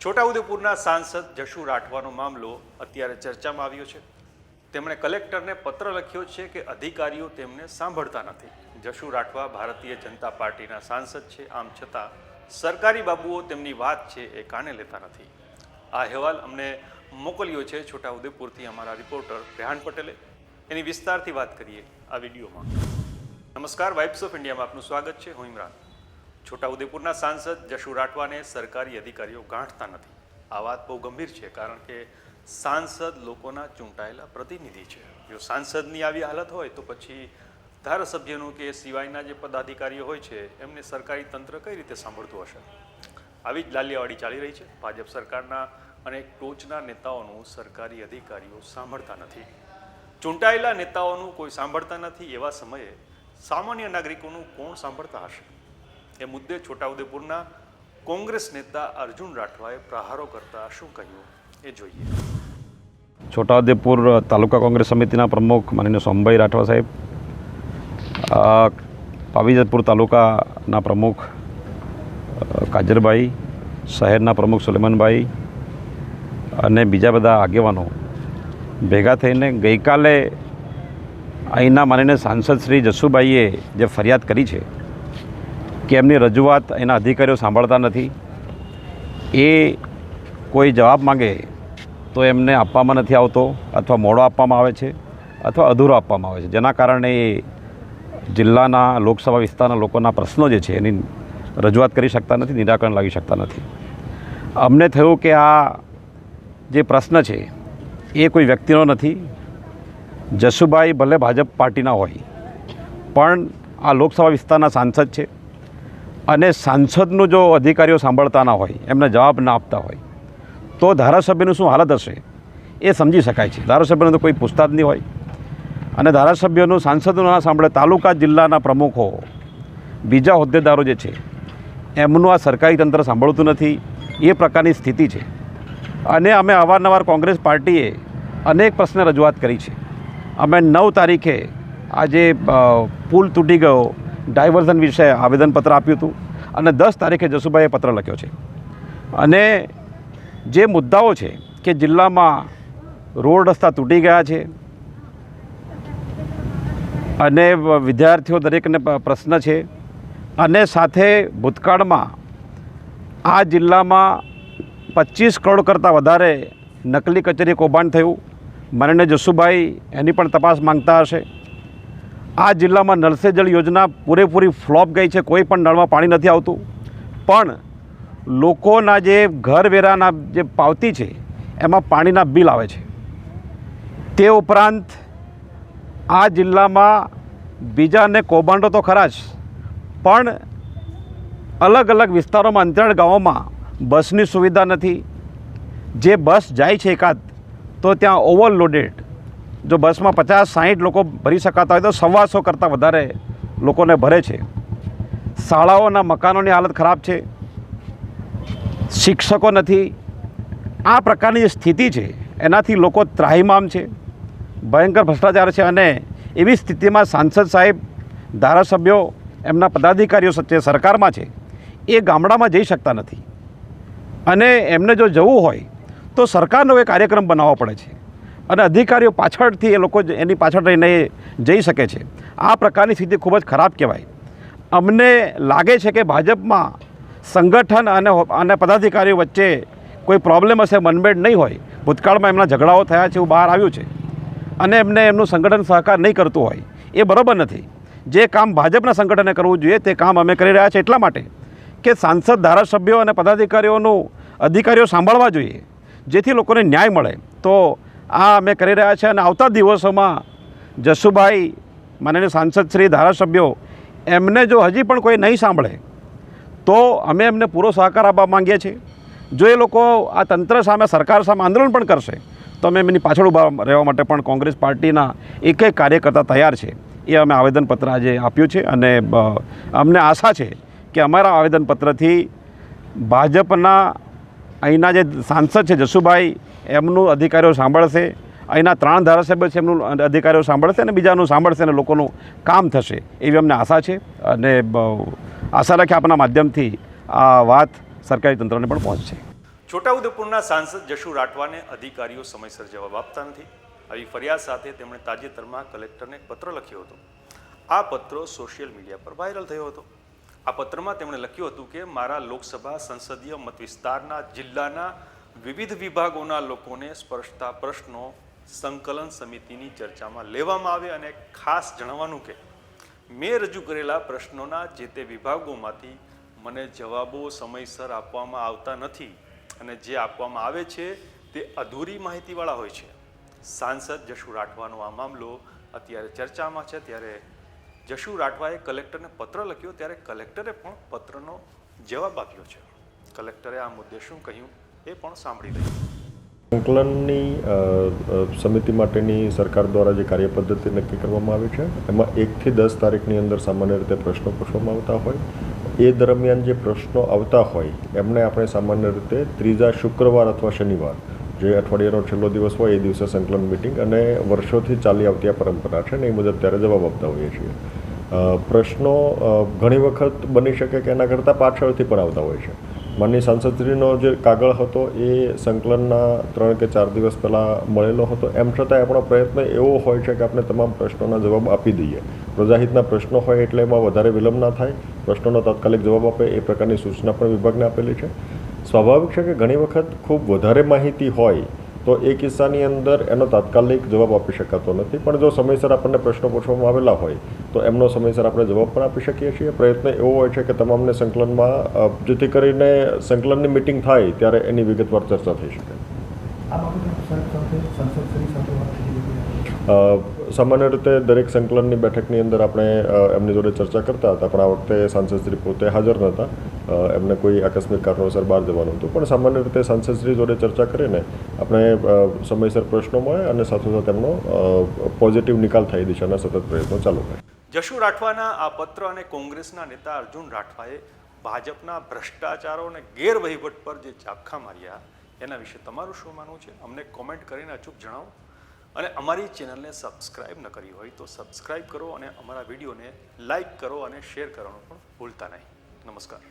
છોટાઉદેપુરના સાંસદ જશુ રાઠવાનો મામલો અત્યારે ચર્ચામાં આવ્યો છે। તેમણે કલેક્ટરને પત્ર લખ્યો છે કે અધિકારીઓ તેમને સાંભળતા નથી। જશુ રાઠવા ભારતીય જનતા પાર્ટીના સાંસદ છે, આમ છતાં સરકારી બાબુઓ તેમની વાત છે એ કાને લેતા નથી। આ અહેવાલ અમને મોકલ્યો છે છોટાઉદેપુરથી અમારા રિપોર્ટર રેહાન પટેલે। એની વિસ્તારથી વાત કરીએ આ વિડીયોમાં। નમસ્કાર, વાઇબ્સ ઓફ ઇન્ડિયામાં આપનું સ્વાગત છે। હું ઇમરાન। છોટાઉદેપુરના સાંસદ જશુ રાઠવાને સરકારી અધિકારીઓ ગાંઠતા નથી। આ વાત બહુ ગંભીર છે, કારણ કે સાંસદ લોકોના ચૂંટાયેલા પ્રતિનિધિ છે। જો સાંસદની આવી હાલત હોય તો પછી ધારાસભ્યનું કે સિવાયના જે પદાધિકારીઓ હોય છે એમને સરકારી તંત્ર કઈ રીતે સાંભળતું હશે? આવી જ લાલિયાવાડી ચાલી રહી છે। ભાજપ સરકારના અનેક ટોચના નેતાઓનું સરકારી અધિકારીઓ સાંભળતા નથી। ચૂંટાયેલા નેતાઓનું કોઈ સાંભળતા નથી। એવા સમયે સામાન્ય નાગરિકોનું કોણ સાંભળતા હશે? એ મુદ્દે છોટાઉદેપુરના કોંગ્રેસ નેતા અર્જુન રાઠવાએ પ્રહારો કરતા શું કહ્યું એ જોઈએ। છોટાઉદેપુર તાલુકા કોંગ્રેસ સમિતિના પ્રમુખ માનનીય સોમભાઈ રાઠવા સાહેબ, પાવીજતપુર તાલુકાના પ્રમુખ કાજરભાઈ, શહેરના પ્રમુખ સુલેમાનભાઈ અને બીજા બધા આગેવાનો ભેગા થઈને ગઈકાલે અહીંના માનનીય સાંસદ શ્રી જશુભાઈએ જે ફરિયાદ કરી છે કે એમની રજૂઆત એના અધિકારીઓ સાંભળતા નથી, એ કોઈ જવાબ માગે તો એમને આપવામાં નથી આવતો, અથવા મોડો આપવામાં આવે છે અથવા અધૂરો આપવામાં આવે છે, જેના કારણે એ જિલ્લાના લોકસભા વિસ્તારના લોકોના પ્રશ્નો જે છે એની રજૂઆત કરી શકતા નથી, નિરાકરણ લાવી શકતા નથી। અમને થયું કે આ જે પ્રશ્ન છે એ કોઈ વ્યક્તિનો નથી। જશુભાઈ ભલે ભાજપ પાર્ટીના હોય પણ આ લોકસભા વિસ્તારના સાંસદ છે, અને સાંસદનું જો અધિકારીઓ સાંભળતા ના હોય, એમને જવાબ ના આપતા હોય, તો ધારાસભ્યનું શું હાલત હશે એ સમજી શકાય છે। ધારાસભ્યને તો કોઈ પૂછતા જ નહીં હોય, અને ધારાસભ્યનું સાંસદનું ના સાંભળે, તાલુકા જિલ્લાના પ્રમુખો, બીજા હોદ્દેદારો જે છે એમનું આ સરકારી તંત્ર સાંભળતું નથી, એ પ્રકારની સ્થિતિ છે। અને અમે અવારનવાર કોંગ્રેસ પાર્ટીએ અનેક પ્રશ્ન રજૂઆત કરી છે। અમે 9 તારીખે આજે પુલ તૂટી ગયો ડાયવર્ઝન વિશે આવેદનપત્ર આપ્યું હતું, અને 10 તારીખે જશુભાઈએ પત્ર લખ્યો છે। અને જે મુદ્દાઓ છે કે જિલ્લામાં રોડ રસ્તા તૂટી ગયા છે, અને વિદ્યાર્થીઓ દરેકને પ્રશ્ન છે, અને સાથે ભૂતકાળમાં આ જિલ્લામાં 25 કરોડ કરતાં વધારે નકલી કચેરી કૌભાંડ થયું। માનનીય જશુભાઈ એની પણ તપાસ માંગતા હશે। આ જિલ્લામાં નળ સે જળ યોજના પૂરેપૂરી ફ્લોપ ગઈ છે, કોઈ પણ નળમાં પાણી નથી આવતું, પણ લોકોના જે ઘરવેરાના જે પાવતી છે એમાં પાણીના બિલ આવે છે। તે ઉપરાંત આ જિલ્લામાં બીજા અનેક કૌભાંડો તો ખરા જ, પણ અલગ અલગ વિસ્તારોમાં, અંતરાળ ગામોમાં બસની સુવિધા નથી। જે બસ જાય છે એકાદ તો ત્યાં ઓવરલોડેડ, જો બસમાં 50-60 લોકો ભરી શકાતા હોય તો 125 કરતાં વધારે લોકોને ભરે છે। શાળાઓના મકાનોની હાલત ખરાબ છે, શિક્ષકો નથી। આ પ્રકારની જે સ્થિતિ છે એનાથી લોકો ત્રાહિમામ છે, ભયંકર ભ્રષ્ટાચાર છે, અને એવી સ્થિતિમાં સાંસદ સાહેબ, ધારાસભ્યો, એમના પદાધિકારીઓ સચ્ચે સરકારમાં છે, એ ગામડામાં જઈ શકતા નથી। અને એમને જો જવું હોય તો સરકારનો એક કાર્યક્રમ બનાવવો પડે છે, અને અધિકારીઓ પાછળથી એ લોકો એની પાછળ રહીને જઈ શકે છે। આ પ્રકારની સ્થિતિ ખૂબ જ ખરાબ કહેવાય। અમને લાગે છે કે ભાજપમાં સંગઠન અને પદાધિકારીઓ વચ્ચે કોઈ પ્રોબ્લેમ હશે, મનમેળ નહીં હોય। ભૂતકાળમાં એમના ઝઘડાઓ થયા છે, એવું બહાર આવ્યું છે, અને એમને એમનું સંગઠન સહકાર નહીં કરતું હોય, એ બરાબર નથી। જે કામ ભાજપના સંગઠને કરવું જોઈએ તે કામ અમે કરી રહ્યા છીએ, એટલા માટે કે સાંસદ, ધારાસભ્યો અને પદાધિકારીઓનું અધિકારીઓ સાંભળવા જોઈએ, જેથી લોકોને ન્યાય મળે। તો આ અમે કરી રહ્યા છીએ, અને આવતા દિવસોમાં જશુભાઈ, માનનીય સાંસદ શ્રી, ધારાસભ્યો, એમને જો હજી પણ કોઈ નહીં સાંભળે તો અમે એમને પૂરો સહકાર આપવા માંગીએ છીએ। જો એ લોકો આ તંત્ર સામે, સરકાર સામે આંદોલન પણ કરશે તો અમે એમની પાછળ ઊભા રહેવા માટે પણ કોંગ્રેસ પાર્ટીના એક કાર્યકર્તા તૈયાર છે। એ અમે આવેદનપત્ર આજે આપ્યું છે, અને અમને આશા છે કે અમારા આવેદનપત્રથી ભાજપના અહીંના જે સાંસદ છે જશુભાઈ, એમનું અધિકારીઓ સાંભળશે, અહીંના 3 ધારાસભ્યો છે એમનું અધિકારીઓ સાંભળશે, અને બીજાનું સાંભળશે, અને લોકોનું કામ થશે એવી અમને આશા છે। અને આશા રાખી આપણા માધ્યમથી આ વાત સરકારી તંત્રને પણ પહોંચશે। છોટાઉદેપુરના સાંસદ જશુ રાઠવાને અધિકારીઓ સમયસર જવાબ આપતા નથી. આવી ફરિયાદ સાથે તેમણે તાજેતરમાં કલેક્ટરને એક પત્ર લખ્યો હતો. આ પત્ર સોશિયલ મીડિયા પર વાયરલ થયો હતો. આ પત્રમાં તેમણે લખ્યું હતું કે મારા લોકસભા સંસદીય મત વિસ્તારના જિલ્લાના વિવિધ વિભાગોના લોકોને સ્પર્શતા પ્રશ્નો સંકલન સમિતિની ચર્ચામાં લેવામાં આવે અને ખાસ જણાવવાનું કે મેં રજૂ કરેલા પ્રશ્નોના જે તે વિભાગોમાંથી મને જવાબો સમયસર આપવામાં આવતા નથી અને જે આપવામાં આવે છે તે અધૂરી માહિતીવાળા હોય છે. સાંસદ જશુ રાઠવાનો આ મામલો અત્યારે ચર્ચામાં છે. ત્યારે જશુ રાઠવાએ કલેક્ટરને પત્ર લખ્યો ત્યારે કલેક્ટરે પણ પત્રનો જવાબ આપ્યો છે. કલેક્ટરે આ મુદ્દે શું કહ્યું એ પણ સાંભળી લઈએ. સંકલનની સમિતિ માટેની સરકાર દ્વારા જે કાર્યપદ્ધતિ નક્કી કરવામાં આવી છે એમાં 1 થી 10 તારીખની અંદર સામાન્ય રીતે પ્રશ્નો પૂછવામાં આવતા હોય. એ દરમિયાન જે પ્રશ્નો આવતા હોય એમને આપણે સામાન્ય રીતે ત્રીજા શુક્રવાર અથવા શનિવાર જે અઠવાડિયાનો છેલ્લો દિવસ હોય એ દિવસે સંકલન મિટિંગ અને વર્ષોથી ચાલી આવતી આ પરંપરા છે ને એ મુજબ ત્યારે જવાબ આપતા હોઈએ છીએ. પ્રશ્નો ઘણી વખત બની શકે કે એના કરતાં પાછળથી પણ આવતા હોય છે. માનની સાંસદશ્રીનો જે કાગળ હતો એ સંકલનના 3 કે 4 દિવસ પહેલાં મળેલો હતો. એમ છતાં આપણો પ્રયત્ન એવો હોય છે કે આપણે તમામ પ્રશ્નોના જવાબ આપી દઈએ. પ્રજાહિતના પ્રશ્નો હોય એટલે એમાં વધારે વિલંબ ના થાય, પ્રશ્નોનો તાત્કાલિક જવાબ આપે એ પ્રકારની સૂચના પણ વિભાગને આપેલી છે. સ્વાભાવિક છે કે ઘણી વખત ખૂબ વધારે માહિતી હોય તો એ કિસ્સાની અંદર એનો તાત્કાલિક જવાબ આપી શકાતો નથી. પણ જો સમયસર આપણને પ્રશ્નો પૂછવામાં આવેલા હોય તો એમનો સમયસર આપણે જવાબ પણ આપી શકીએ છીએ. પ્રયત્ન એવો હોય છે કે તમામને સંકલનમાં જેથી કરીને સંકલનની મિટિંગ થાય ત્યારે એની વિગતવાર ચર્ચા થઈ શકે. સામાન્ય રીતે દરેક સંકલનની બેઠકની અંદર આપણે એમની જોડે ચર્ચા કરતા હતા, પણ આ વખતે સાંસદશ્રી પોતે હાજર નહોતા. એમને કોઈ આકસ્મિક કારણોસર બહાર જવાનું હતું. પણ સામાન્ય રીતે સાંસદશ્રી જોડે ચર્ચા કરીને આપણે સમયસર પ્રશ્નો મળે અને સાથોસાથ એમનો પોઝિટિવ નિકાલ થાય એ દિશાના સતત પ્રયત્નો ચાલુ રહે. જશુ રાઠવાના આ પત્ર અને કોંગ્રેસના નેતા અર્જુન રાઠવાએ ભાજપના ભ્રષ્ટાચારો અને ગેરવહીવટ પર જે ચાબખા માર્યા એના વિશે તમારું શું માનવું છે અમને કોમેન્ટ કરીને અચૂક જણાવો. અને અમારી ચેનલને સબસ્ક્રાઇબ ન કરી હોય તો સબસ્ક્રાઇબ કરો અને અમારા વિડીયોને લાઇક કરો અને શેર કરવાનું પણ ભૂલતા નહીં. નમસ્કાર.